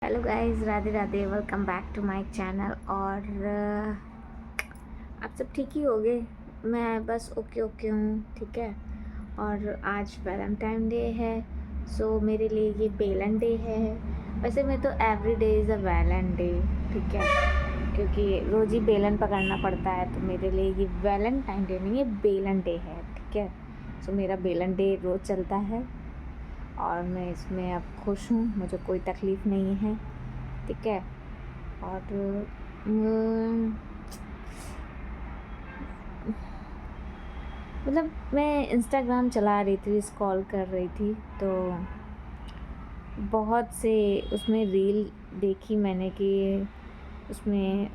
Hello guys, Radhe Radhe. Welcome back to my channel. और आप सब ठीक ही होंगे। मैं बस ओके ओके हूँ, ठीक है। और आज वैलेंटाइन डे है, सो मेरे लिए ये बेलन डे है। वैसे मैं तो every day is a Valentine day, ठीक है, क्योंकि रोज़ ही बेलन पकड़ना पड़ता है। तो मेरे लिए ये वैलेंटाइन डे नहीं, ये बेलन डे है, ठीक है। सो मेरा बेलन डे रोज़ चलता है और मैं इसमें अब खुश हूँ, मुझे कोई तकलीफ़ नहीं है, ठीक है। और मतलब मैं इंस्टाग्राम चला रही थी, स्क्रॉल कर रही थी, तो बहुत से उसमें रील देखी मैंने कि उसमें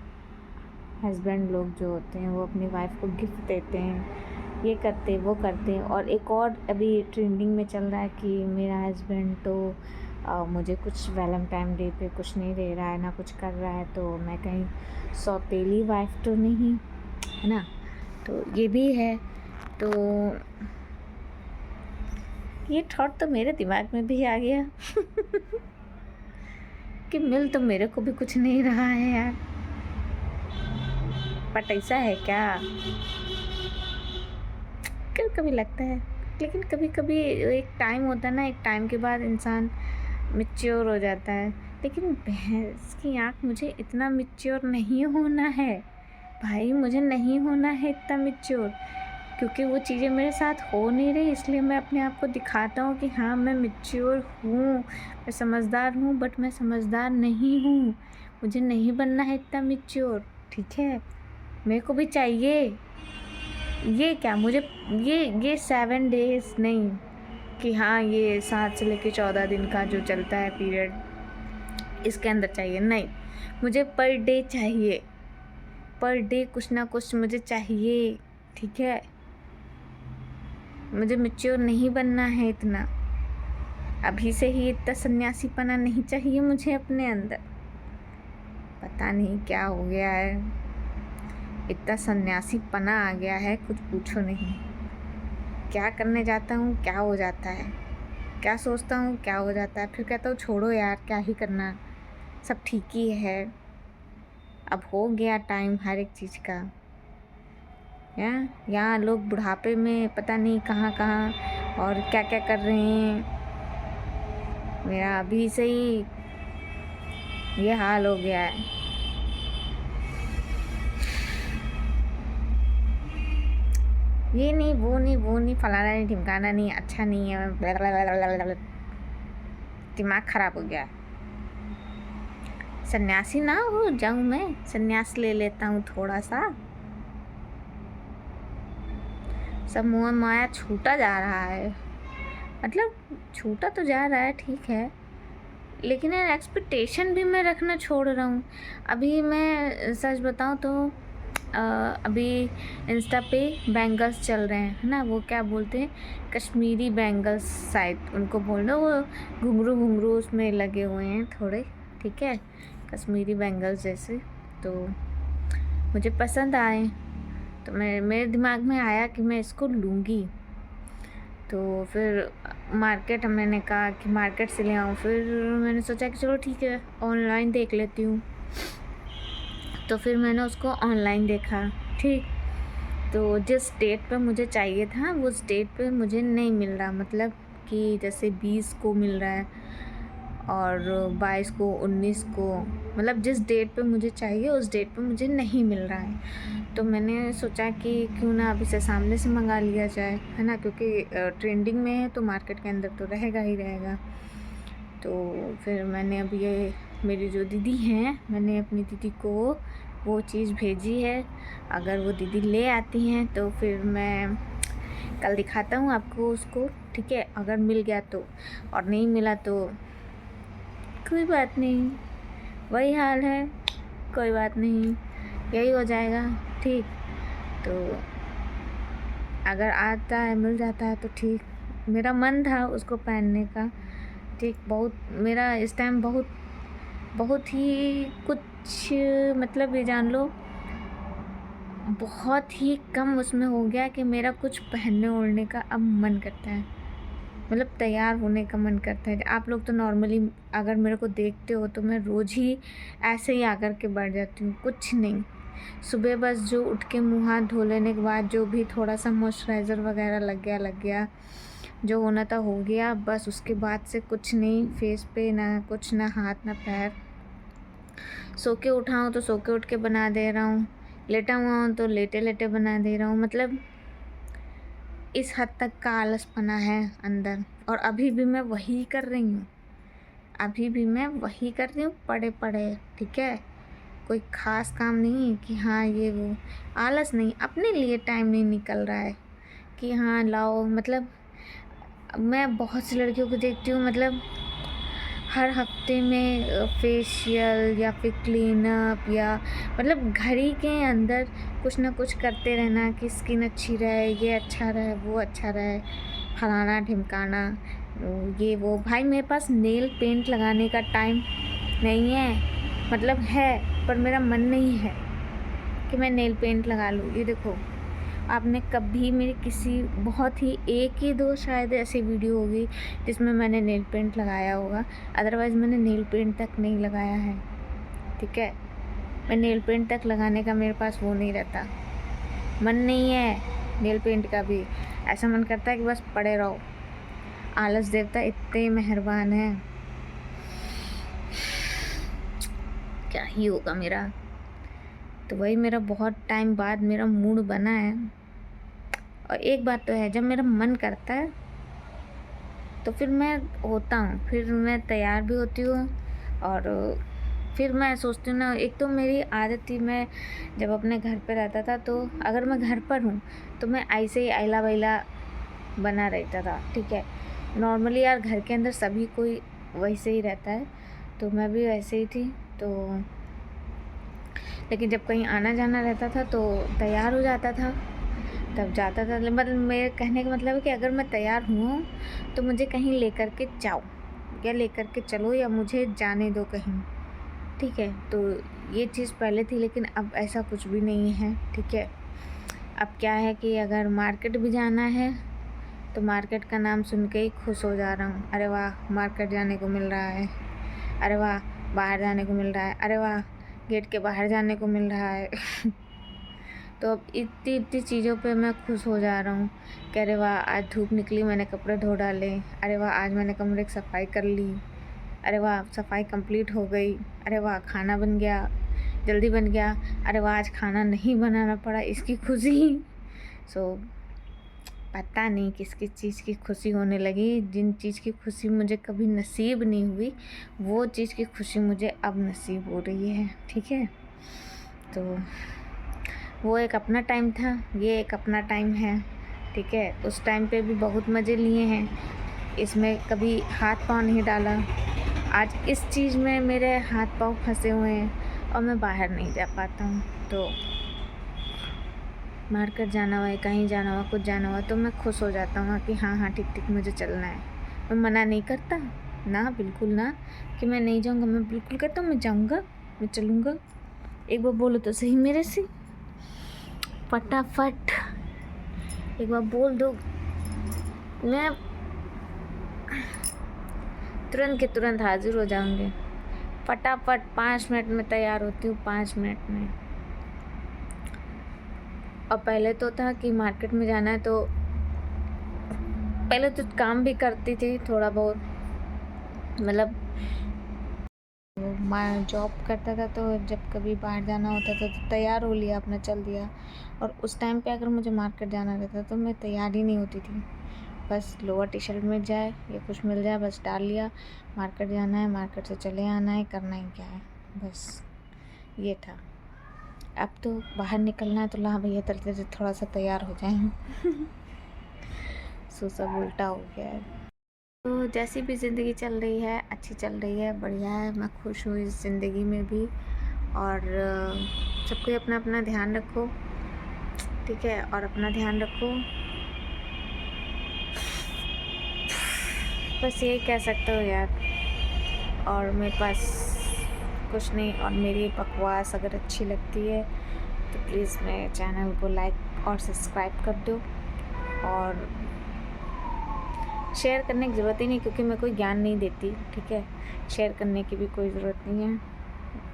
हस्बैंड लोग जो होते हैं वो अपनी वाइफ को गिफ्ट देते हैं, ये करते वो करते। और एक और अभी ट्रेंडिंग में चल रहा है कि मेरा हस्बैंड तो मुझे कुछ वैलेंटाइन डे पे कुछ नहीं दे रहा है, ना कुछ कर रहा है, तो मैं कहीं सौतेली वाइफ तो नहीं, है ना। तो ये भी है। तो ये थॉट तो मेरे दिमाग में भी आ गया कि मिल तो मेरे को भी कुछ नहीं रहा है यार, बट ऐसा है क्या, कभी कभी लगता है। लेकिन कभी कभी एक टाइम होता है ना, एक टाइम के बाद इंसान मैच्योर हो जाता है। लेकिन भैंस की आँख, मुझे इतना मैच्योर नहीं होना है भाई, मुझे नहीं होना है इतना मैच्योर, क्योंकि वो चीज़ें मेरे साथ हो नहीं रही। इसलिए मैं अपने आप को दिखाता हूँ कि हाँ मैं मैच्योर हूँ, मैं समझदार हूँ, बट मैं समझदार नहीं हूँ। मुझे नहीं बनना है इतना मैच्योर, ठीक है। मेरे को भी चाहिए ये क्या, मुझे ये 7 डेज़ नहीं कि हाँ ये 7 से लेके 14 दिन का जो चलता है पीरियड, इसके अंदर चाहिए नहीं। मुझे पर डे चाहिए, पर डे कुछ ना कुछ मुझे चाहिए, ठीक है। मुझे मैच्योर नहीं बनना है इतना, अभी से ही इतना सन्यासीपना नहीं चाहिए मुझे अपने अंदर। पता नहीं क्या हो गया है, इतना सन्यासीपना आ गया है, कुछ पूछो नहीं। क्या करने जाता हूँ क्या हो जाता है, क्या सोचता हूँ क्या हो जाता है, फिर कहता हूँ छोड़ो यार क्या ही करना, सब ठीक ही है। अब हो गया टाइम हर एक चीज़ का। यहाँ लोग बुढ़ापे में पता नहीं कहाँ कहाँ और क्या क्या कर रहे हैं, मेरा अभी से ही ये हाल हो गया है। ये नहीं वो नहीं वो नहीं, फलाना नहीं, ढिमकाना नहीं, अच्छा नहीं है, दिमाग खराब हो गया। सन्यासी ना हो जाऊं मैं, सन्यास ले लेता हूँ थोड़ा सा, सब मोह माया छूटा जा रहा है, मतलब छूटा तो जा रहा है, ठीक है। लेकिन यार एक्सपेक्टेशन भी मैं रखना छोड़ रहा हूँ। अभी मैं सच बताऊँ तो अभी इंस्टा पे बैंगल्स चल रहे हैं, है ना, वो क्या बोलते हैं, कश्मीरी बैंगल्स शायद उनको बोल दो, वो घुंघरू घुंघरू उसमें लगे हुए हैं थोड़े, ठीक है, कश्मीरी बैंगल्स जैसे। तो मुझे पसंद आए, तो मेरे दिमाग में आया कि मैं इसको लूँगी। तो फिर मार्केट मैंने कहा कि मार्केट से ले आऊँ, फिर मैंने सोचा कि चलो ठीक है ऑनलाइन देख लेती हूँ। तो फिर मैंने उसको ऑनलाइन देखा, ठीक। तो जिस डेट पे मुझे चाहिए था वो डेट पे मुझे नहीं मिल रहा, मतलब कि जैसे 20 को मिल रहा है और 22 को, 19 को, मतलब जिस डेट पे मुझे चाहिए उस डेट पे मुझे नहीं मिल रहा है। तो मैंने सोचा कि क्यों ना अब इसे सामने से मंगा लिया जाए, है ना, क्योंकि ट्रेंडिंग में है तो मार्केट के अंदर तो रहेगा ही रहेगा। तो फिर मैंने अब ये मेरी जो दीदी हैं, मैंने अपनी दीदी को वो चीज़ भेजी है। अगर वो दीदी ले आती हैं तो फिर मैं कल दिखाता हूँ आपको उसको, ठीक है। अगर मिल गया तो, और नहीं मिला तो कोई बात नहीं, वही हाल है, कोई बात नहीं, यही हो जाएगा, ठीक। तो अगर आता है मिल जाता है तो ठीक। मेरा मन था उसको पहनने का, ठीक। बहुत मेरा इस टाइम बहुत बहुत ही कुछ, मतलब ये जान लो बहुत ही कम उसमें हो गया कि मेरा कुछ पहनने ओढ़ने का अब मन करता है। मतलब तैयार होने का मन करता है। आप लोग तो नॉर्मली अगर मेरे को देखते हो तो मैं रोज़ ही ऐसे ही आकर के बैठ जाती हूँ, कुछ नहीं। सुबह बस जो उठ के मुँह हाथ धो लेने के बाद जो भी थोड़ा सा मॉइस्चराइज़र वगैरह लग गया, जो होना था हो गया, बस उसके बाद से कुछ नहीं फेस पे, ना कुछ, ना हाथ ना पैर। सो के उठा हूँ तो सो के उठ के बना दे रहा हूँ, लेटा हुआ हूँ तो लेटे लेटे बना दे रहा हूँ। मतलब इस हद तक का आलसपना है अंदर, और अभी भी मैं वही कर रही हूँ, अभी भी मैं वही कर रही हूँ पड़े पड़े। ठीक है, कोई ख़ास काम नहीं कि हाँ ये वो, आलस नहीं, अपने लिए टाइम नहीं निकल रहा है कि हाँ लाओ। मतलब मैं बहुत सी लड़कियों को देखती हूँ, मतलब हर हफ्ते में फेशियल या फिर क्लीनअप, या मतलब घर ही के अंदर कुछ ना कुछ करते रहना कि स्किन अच्छी रहे, ये अच्छा रहे, वो अच्छा रहे, फलाना ढिमकाना, ये वो। भाई मेरे पास नेल पेंट लगाने का टाइम नहीं है, मतलब है पर मेरा मन नहीं है कि मैं नेल पेंट लगा लूँ। ये देखो, आपने कभी मेरी किसी बहुत ही एक ही दो शायद ऐसी वीडियो होगी जिसमें मैंने नेल पेंट लगाया होगा, अदरवाइज़ मैंने नेल पेंट तक नहीं लगाया है। ठीक है, मैं नेल पेंट तक लगाने का मेरे पास वो नहीं रहता, मन नहीं है नेल पेंट का भी। ऐसा मन करता है कि बस पड़े रहो। आलस देवता इतने मेहरबान है, क्या ही होगा मेरा। तो वही मेरा बहुत टाइम बाद मेरा मूड बना है। और एक बात तो है, जब मेरा मन करता है तो फिर मैं होता हूँ, फिर मैं तैयार भी होती हूँ। और फिर मैं सोचती हूँ ना, एक तो मेरी आदत थी, मैं जब अपने घर पे रहता था तो अगर मैं घर पर हूँ तो मैं ऐसे ही आइला वाइला बना रहता था। ठीक है, नॉर्मली यार घर के अंदर सभी कोई वैसे ही रहता है, तो मैं भी वैसे ही थी। तो लेकिन जब कहीं आना जाना रहता था तो तैयार हो जाता था, तब जाता था। मतलब मेरे कहने का मतलब है कि अगर मैं तैयार हूँ तो मुझे कहीं लेकर के जाओ, या लेकर के चलो, या मुझे जाने दो कहीं। ठीक है, तो ये चीज़ पहले थी, लेकिन अब ऐसा कुछ भी नहीं है। ठीक है, अब क्या है कि अगर मार्केट भी जाना है तो मार्केट का नाम सुन के ही खुश हो जा रहा हूँ। अरे वाह, मार्केट जाने को मिल रहा है, अरे वाह बाहर जाने को मिल रहा है, अरे वाह गेट के बाहर जाने को मिल रहा है। तो अब इतनी इतनी चीज़ों पे मैं खुश हो जा रहा हूँ कि अरे वाह आज धूप निकली, मैंने कपड़े धो डाले, अरे वाह आज मैंने कमरे की सफाई कर ली, अरे वाह सफाई कंप्लीट हो गई, अरे वाह खाना बन गया, जल्दी बन गया, अरे वाह आज खाना नहीं बनाना पड़ा, इसकी खुशी। सो पता नहीं किस किस चीज़ की खुशी होने लगी। जिन चीज़ की खुशी मुझे कभी नसीब नहीं हुई, वो चीज़ की खुशी मुझे अब नसीब हो रही है। ठीक है, तो वो एक अपना टाइम था, ये एक अपना टाइम है। ठीक है, उस टाइम पे भी बहुत मज़े लिए हैं, इसमें कभी हाथ पाँव नहीं डाला। आज इस चीज़ में मेरे हाथ पाँव फंसे हुए हैं और मैं बाहर नहीं जा पाता हूँ। तो मार्केट जाना हुआ, कहीं जाना हुआ, कुछ जाना हुआ तो मैं खुश हो जाता हूँ कि हाँ हाँ ठीक ठीक मुझे चलना है। मैं मना नहीं करता ना, बिल्कुल ना कि मैं नहीं जाऊँगा, मैं बिल्कुल कहता हूँ मैं जाऊँगा, मैं चलूँगा। एक बार बोलो तो सही मेरे से, फटाफट एक बार बोल दो, मैं तुरंत के तुरंत हाजिर हो जाऊँगी। फटाफट 5 मिनट में तैयार होती हूँ, 5 मिनट में। और पहले तो था कि मार्केट में जाना है तो पहले तो काम भी करती थी थोड़ा बहुत, मतलब मैं जॉब करता था तो जब कभी बाहर जाना होता था तो तैयार हो लिया, अपना चल दिया। और उस टाइम पे अगर मुझे मार्केट जाना रहता तो मैं तैयार ही नहीं होती थी, बस लोअर टी शर्ट मिल जाए या कुछ मिल जाए बस डाल लिया, मार्केट जाना है, मार्केट से चले आना है, करना ही क्या है, बस ये था। अब तो बाहर निकलना है तो ला भैया चलते थे, थोड़ा सा तैयार हो जाए। सो सब उल्टा हो गया है। तो जैसी भी ज़िंदगी चल रही है, अच्छी चल रही है, बढ़िया है, मैं खुश हूँ इस ज़िंदगी में भी। और सबको अपना अपना ध्यान रखो, ठीक है, और अपना ध्यान रखो, बस यही कह सकते हो यार। और मेरे पास कुछ नहीं, और मेरी बकवास अगर अच्छी लगती है तो प्लीज़ मेरे चैनल को लाइक और सब्सक्राइब कर दो। और शेयर करने की ज़रूरत ही नहीं, क्योंकि मैं कोई ज्ञान नहीं देती, ठीक है। शेयर करने की भी कोई ज़रूरत नहीं है,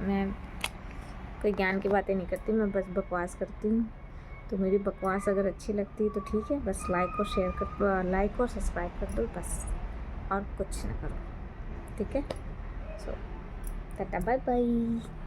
मैं कोई ज्ञान की बातें नहीं करती, मैं बस बकवास करती हूँ। तो मेरी बकवास अगर अच्छी लगती है तो ठीक है, बस लाइक और सब्सक्राइब कर दो बस, और कुछ ना करो, ठीक है। सो टाटा बाय बाय।